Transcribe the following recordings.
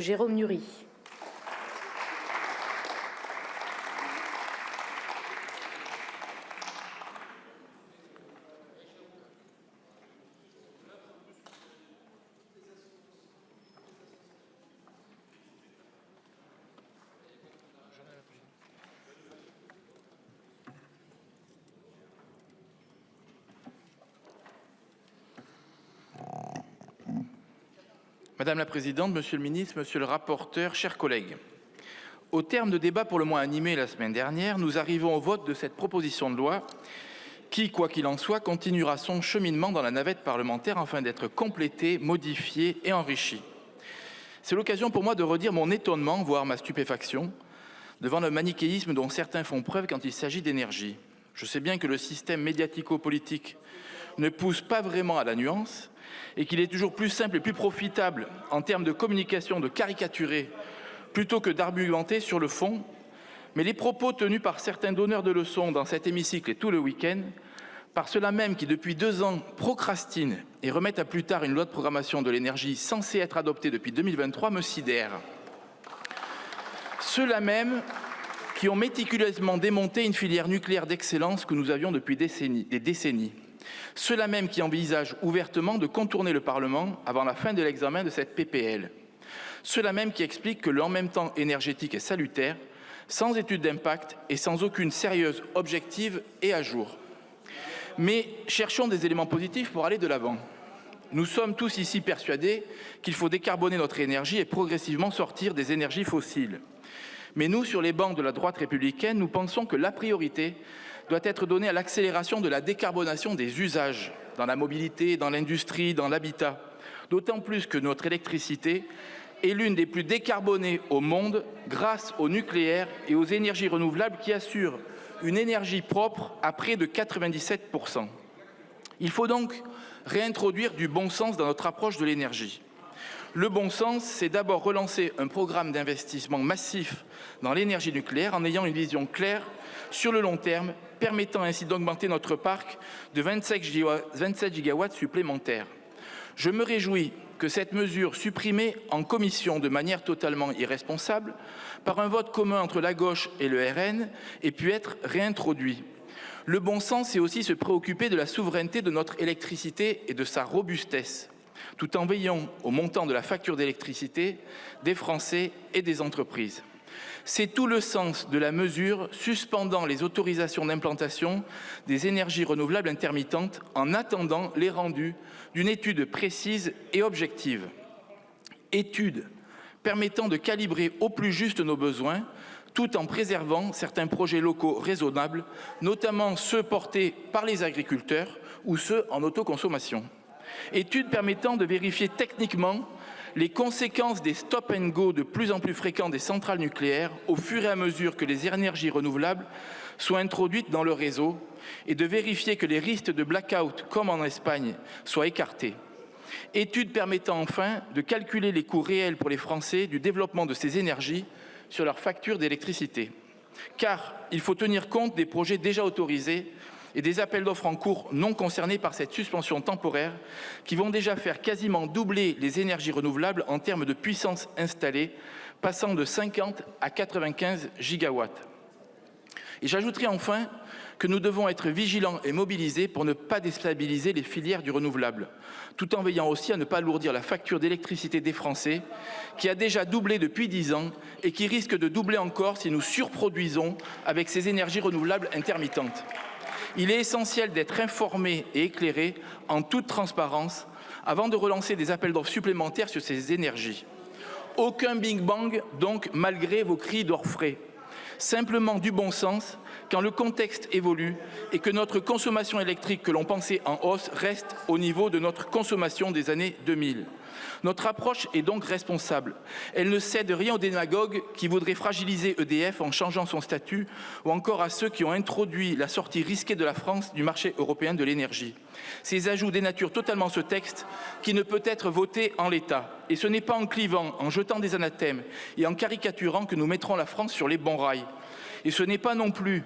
Jérôme Nury. Madame la présidente, monsieur le ministre, monsieur le rapporteur, chers collègues. Au terme de débats pour le moins animés la semaine dernière, nous arrivons au vote de cette proposition de loi qui, quoi qu'il en soit, continuera son cheminement dans la navette parlementaire afin d'être complétée, modifiée et enrichie. C'est l'occasion pour moi de redire mon étonnement, voire ma stupéfaction, devant le manichéisme dont certains font preuve quand il s'agit d'énergie. Je sais bien que le système médiatico-politique ne pousse pas vraiment à la nuance et qu'il est toujours plus simple et plus profitable en termes de communication de caricaturer plutôt que d'argumenter sur le fond. Mais les propos tenus par certains donneurs de leçons dans cet hémicycle et tout le week-end, par ceux-là même qui depuis 2 ans procrastinent et remettent à plus tard une loi de programmation de l'énergie censée être adoptée depuis 2023, me sidèrent. Ceux-là même qui ont méticuleusement démonté une filière nucléaire d'excellence que nous avions depuis des décennies. Ceux-là même qui envisagent ouvertement de contourner le Parlement avant la fin de l'examen de cette PPL. Ceux-là même qui expliquent que le en même temps énergétique est salutaire, sans étude d'impact et sans aucune sérieuse objective et à jour. Mais cherchons des éléments positifs pour aller de l'avant. Nous sommes tous ici persuadés qu'il faut décarboner notre énergie et progressivement sortir des énergies fossiles. Mais nous, sur les bancs de la droite républicaine, nous pensons que la priorité doit être donnée à l'accélération de la décarbonation des usages, dans la mobilité, dans l'industrie, dans l'habitat. D'autant plus que notre électricité est l'une des plus décarbonées au monde grâce au nucléaire et aux énergies renouvelables qui assurent une énergie propre à près de 97%. Il faut donc réintroduire du bon sens dans notre approche de l'énergie. Le bon sens, c'est d'abord relancer un programme d'investissement massif dans l'énergie nucléaire en ayant une vision claire sur le long terme, permettant ainsi d'augmenter notre parc de 27 gigawatts supplémentaires. Je me réjouis que cette mesure supprimée en commission de manière totalement irresponsable par un vote commun entre la gauche et le RN ait pu être réintroduite. Le bon sens, c'est aussi se préoccuper de la souveraineté de notre électricité et de sa robustesse, tout en veillant au montant de la facture d'électricité des Français et des entreprises. C'est tout le sens de la mesure suspendant les autorisations d'implantation des énergies renouvelables intermittentes en attendant les rendus d'une étude précise et objective. Étude permettant de calibrer au plus juste nos besoins, tout en préservant certains projets locaux raisonnables, notamment ceux portés par les agriculteurs ou ceux en autoconsommation. Étude permettant de vérifier techniquement les conséquences des stop and go de plus en plus fréquents des centrales nucléaires au fur et à mesure que les énergies renouvelables soient introduites dans le réseau et de vérifier que les risques de blackout, comme en Espagne, soient écartés. Étude permettant enfin de calculer les coûts réels pour les Français du développement de ces énergies sur leur facture d'électricité. Car il faut tenir compte des projets déjà autorisés et des appels d'offres en cours non concernés par cette suspension temporaire qui vont déjà faire quasiment doubler les énergies renouvelables en termes de puissance installée, passant de 50 à 95 gigawatts. Et j'ajouterai enfin que nous devons être vigilants et mobilisés pour ne pas déstabiliser les filières du renouvelable, tout en veillant aussi à ne pas alourdir la facture d'électricité des Français, qui a déjà doublé depuis 10 ans et qui risque de doubler encore si nous surproduisons avec ces énergies renouvelables intermittentes. Il est essentiel d'être informé et éclairé en toute transparence avant de relancer des appels d'offres supplémentaires sur ces énergies. Aucun Big Bang, donc, malgré vos cris d'orfraie. Simplement du bon sens quand le contexte évolue et que notre consommation électrique que l'on pensait en hausse reste au niveau de notre consommation des années 2000. Notre approche est donc responsable. Elle ne cède rien aux démagogues qui voudraient fragiliser EDF en changeant son statut ou encore à ceux qui ont introduit la sortie risquée de la France du marché européen de l'énergie. Ces ajouts dénaturent totalement ce texte qui ne peut être voté en l'état. Et ce n'est pas en clivant, en jetant des anathèmes et en caricaturant que nous mettrons la France sur les bons rails. Et ce n'est pas non plus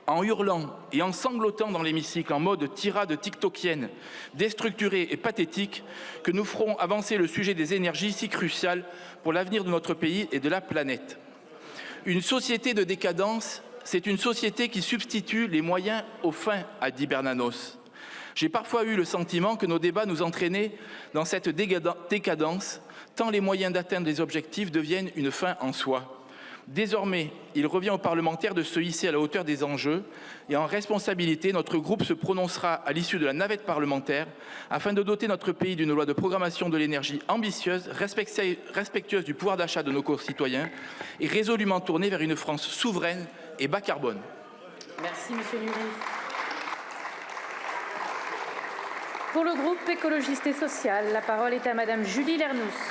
en hurlant et en sanglotant dans l'hémicycle en mode tirade tiktokienne, déstructurée et pathétique, que nous ferons avancer le sujet des énergies si crucial pour l'avenir de notre pays et de la planète. Une société de décadence, c'est une société qui substitue les moyens aux fins, a dit Bernanos. J'ai parfois eu le sentiment que nos débats nous entraînaient dans cette décadence, tant les moyens d'atteindre les objectifs deviennent une fin en soi. Désormais, il revient aux parlementaires de se hisser à la hauteur des enjeux et en responsabilité, notre groupe se prononcera à l'issue de la navette parlementaire afin de doter notre pays d'une loi de programmation de l'énergie ambitieuse, respectueuse du pouvoir d'achat de nos concitoyens et résolument tournée vers une France souveraine et bas carbone. Merci, Monsieur Nury. Pour le groupe écologiste et social, la parole est à Madame Julie Lernous.